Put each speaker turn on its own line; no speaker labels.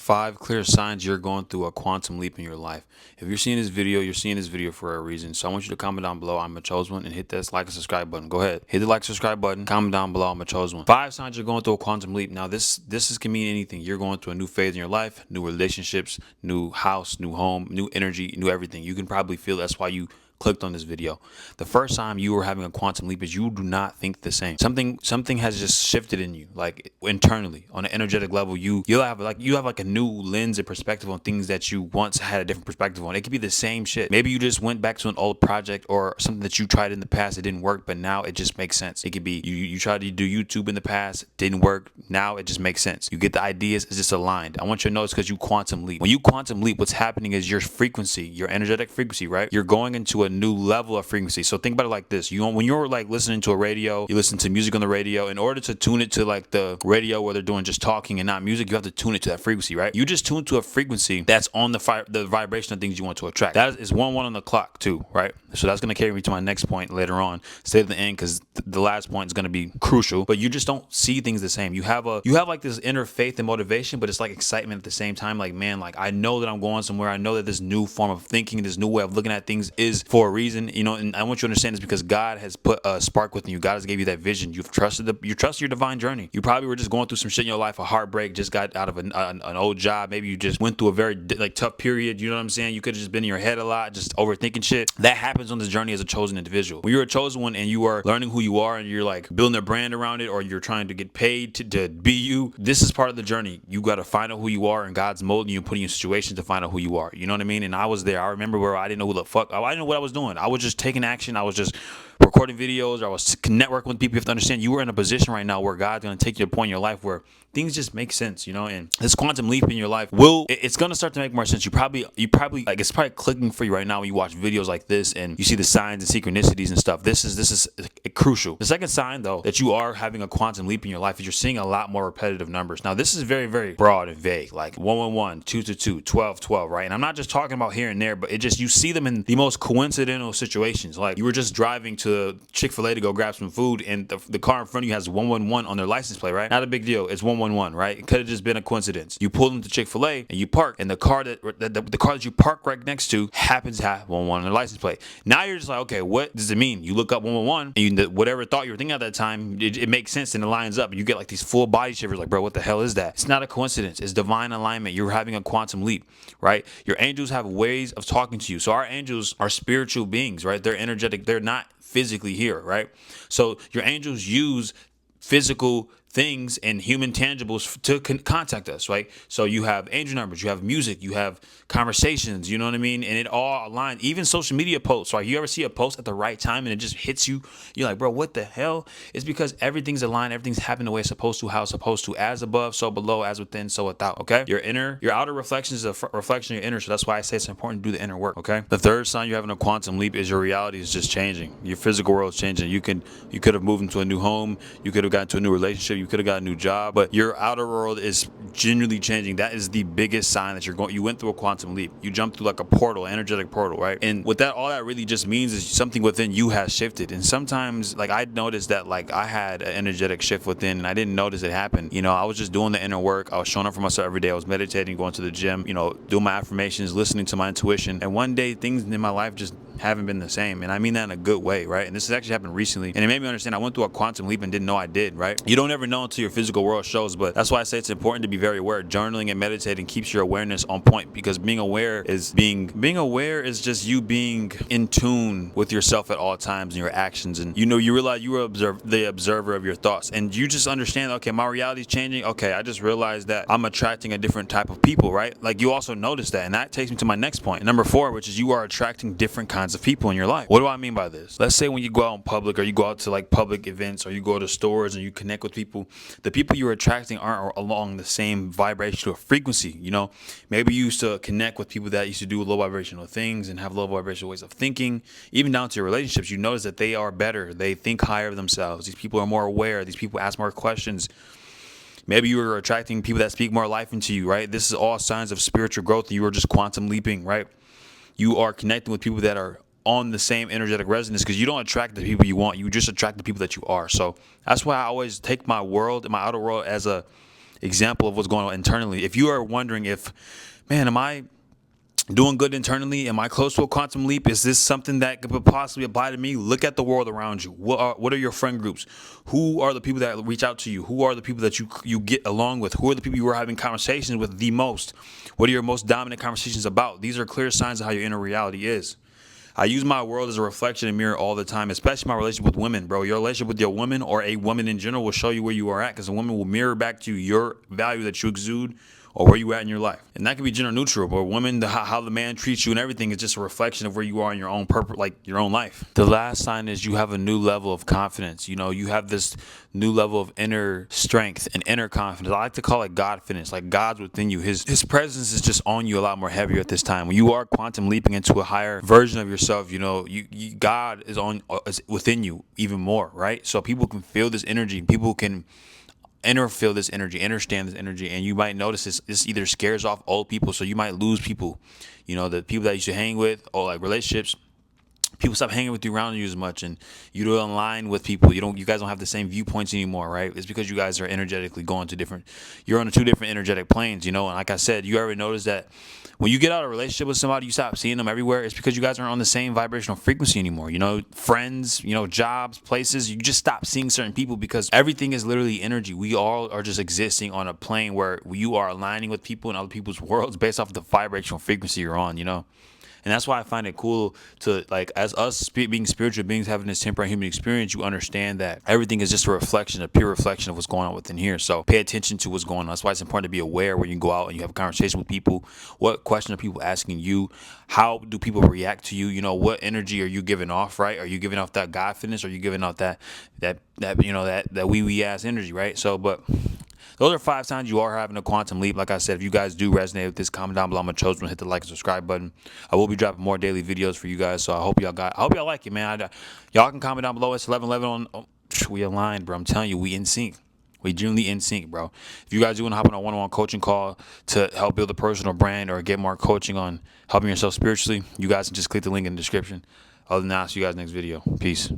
5 clear signs you're going through a quantum leap in your life. If you're seeing this video, you're seeing this video for a reason. So I want you to comment down below, I'm a chosen one, and hit that like and subscribe button. Go ahead. Hit the like subscribe button. Comment down below, I'm a chosen one. 5 signs you're going through a quantum leap. Now can mean anything. You're going through a new phase in your life, new relationships, new house, new home, new energy, new everything. You can probably feel that's why you clicked on this video. The first time you were having a quantum leap is you do not think the same. Something has just shifted in you, like internally on an energetic level. You have a new lens and perspective on things that you once had a different perspective on. It could be the same shit. Maybe you just went back to an old project or something that you tried in the past. It didn't work, but now it just makes sense. It could be you tried to do YouTube in the past, didn't work. Now it just makes sense. You get the ideas, it's just aligned. I want you to know it's because you quantum leap. When you quantum leap, what's happening is your frequency, your energetic frequency, right? You're going into a new level of frequency. So think about it like this. When you're like listening to a radio, you listen to music on the radio. In order to tune it to like the radio where they're doing just talking and not music, you have to tune it to that frequency, right? You just tune to a frequency that's on the vibration of things you want to attract. That is 1-1 on the clock too, right? So that's going to carry me to my next point later on. Stay to the end because the last point is going to be crucial. But you just don't see things the same. You have like this inner faith and motivation, but it's like excitement at the same time. Like, man, like I know that I'm going somewhere. I know that this new form of thinking, this new way of looking at things is for a reason. And I want you to understand this because God has put a spark within you. God has gave you that vision. You trust your divine journey. You probably were just going through some shit in your life, a heartbreak, just got out of an old job. Maybe you just went through a very tough period. You know what I'm saying? You could have just been in your head a lot, just overthinking shit. That happens on this journey as a chosen individual. When you're a chosen one and you are learning who you are and you're like building a brand around it, or you're trying to get paid to be you, this is part of the journey. You got to find out who you are, and God's molding you and putting you in situations to find out who you are. You know what I mean? And I was there. I remember where I didn't know who the fuck. I didn't know what I was doing. I was just taking action. I was just recording videos. I was networking with people. You have to understand you are in a position right now where God's going to take you to a point in your life where things just make sense, and this quantum leap in your life it's going to start to make more sense. You probably like, it's probably clicking for you right now when you watch videos like this and you see the signs and synchronicities and stuff. This is crucial. The second sign though that you are having a quantum leap in your life is you're seeing a lot more repetitive numbers. Now this is very, very broad and vague, like 111, 222, 1212, right? And I'm not just talking about here and there, but you see them in the most coincidental situations. Like you were just driving to Chick-fil-A to go grab some food and the car in front of you has 111 on their license plate, right? Not a big deal. It's 111, right? It could have just been a coincidence. You pull into Chick-fil-A and you park, and the car that you park right next to happens to have 111 on their license plate. Now you're just like, okay, what does it mean? You look up 111 and whatever thought you were thinking at that time, it makes sense and it lines up. And you get like these full body shivers, like, bro, what the hell is that? It's not a coincidence. It's divine alignment. You're having a quantum leap, right? Your angels have ways of talking to you. So our angels are spiritual beings, right? They're energetic. They're not physically here, right? So your angels use physical things and human tangibles to contact us, right? So you have angel numbers, you have music, you have conversations, you know what I mean? And it all aligns. Even social media posts, right? You ever see a post at the right time and it just hits you? You're like, bro, what the hell? It's because everything's aligned, everything's happening the way it's supposed to, how it's supposed to, as above, so below, as within, so without, okay? Your outer reflection is a reflection of your inner, so that's why I say it's important to do the inner work, okay? The third sign you're having a quantum leap is your reality is just changing. Your physical world is changing. You could have moved into a new home, you could have gotten to a new relationship, you could have got a new job, but your outer world is genuinely changing. That is the biggest sign that you went through a quantum leap. You jumped through like a portal, energetic portal, right? And what all that really just means is something within you has shifted. And sometimes, like, I noticed that, like, I had an energetic shift within and I didn't notice it happen. I was just doing the inner work. I was showing up for myself every day. I was meditating, going to the gym, doing my affirmations, listening to my intuition. And one day things in my life just haven't been the same. And I mean that in a good way, right? And this has actually happened recently. And it made me understand I went through a quantum leap and didn't know I did, right? You don't ever know until your physical world shows, but that's why I say it's important to be very aware. Journaling and meditating keeps your awareness on point, because being aware is just you being in tune with yourself at all times and your actions. And you realize you are the observer of your thoughts, and you just understand, okay, my reality is changing. Okay, I just realized that I'm attracting a different type of people, right? Like, you also notice that, and that takes me to my next point, number 4, which is you are attracting different kinds of people in your life. What do I mean by this? Let's say when you go out in public, or you go out to like public events, or you go to stores and you connect with people, the people you're attracting aren't along the same vibrational frequency. Maybe you used to connect with people that used to do low vibrational things and have low vibrational ways of thinking. Even down to your relationships, you notice that they are better. They think higher of themselves. These people are more aware. These people ask more questions. Maybe you are attracting people that speak more life into you, right? This is all signs of spiritual growth. You are just quantum leaping, right? You are connecting with people that are on the same energetic resonance, because you don't attract the people you want. You just attract the people that you are. So that's why I always take my world and my outer world as a example of what's going on internally. If you are wondering if, man, am I doing good internally? Am I close to a quantum leap? Is this something that could possibly apply to me? Look at the world around you. What are your friend groups? Who are the people that reach out to you? Who are the people that you get along with? Who are the people you are having conversations with the most? What are your most dominant conversations about? These are clear signs of how your inner reality is. I use my world as a reflection and mirror all the time, especially my relationship with women, bro. Your relationship with your woman or a woman in general will show you where you are at, because a woman will mirror back to you your value that you exude or where you at in your life. And that can be gender neutral, but women, how the man treats you and everything is just a reflection of where you are in your own purpose, like your own life. The last sign is you have a new level of confidence. You know, you have this new level of inner strength and inner confidence. I like to call it Godfidence, like God's within you. His presence is just on you a lot more heavier at this time. When you are quantum leaping into a higher version of yourself, you know, God is within you even more, right? So people can feel this energy. People can feel this energy, understand this energy, and you might notice this either scares off old people, so you might lose people, you know, the people that you used to hang with, or like relationships. People stop hanging with you, around you as much, and you don't align with people. You guys don't have the same viewpoints anymore, right? It's because you guys are energetically going to you're on two different energetic planes, you know. And like I said, you already noticed that when you get out of a relationship with somebody, you stop seeing them everywhere. It's because you guys aren't on the same vibrational frequency anymore. You know, friends, you know, jobs, places. You just stop seeing certain people because everything is literally energy. We all are just existing on a plane where you are aligning with people in other people's worlds based off of the vibrational frequency you're on, you know. And that's why I find it cool to, like, as us being spiritual beings having this temporary human experience, you understand that everything is just a reflection, a pure reflection of what's going on within here. So pay attention to what's going on. That's why it's important to be aware when you go out and you have a conversation with people. What questions are people asking you? How do people react to you? You know, what energy are you giving off, right? Are you giving off that Godfidence? Are you giving off that you know, that wee ass energy, right? So, but those are 5 signs you are having a quantum leap. Like I said, if you guys do resonate with this, comment down below. I'm chosen. Hit the like and subscribe button. I will be dropping more daily videos for you guys. So I hope y'all like it, man. Y'all can comment down below. It's 11:11 on. Oh, we aligned, bro. I'm telling you, we in sync. We genuinely in sync, bro. If you guys do want to hop on a one-on-one coaching call to help build a personal brand or get more coaching on helping yourself spiritually, you guys can just click the link in the description. Other than that, I'll see you guys next video. Peace.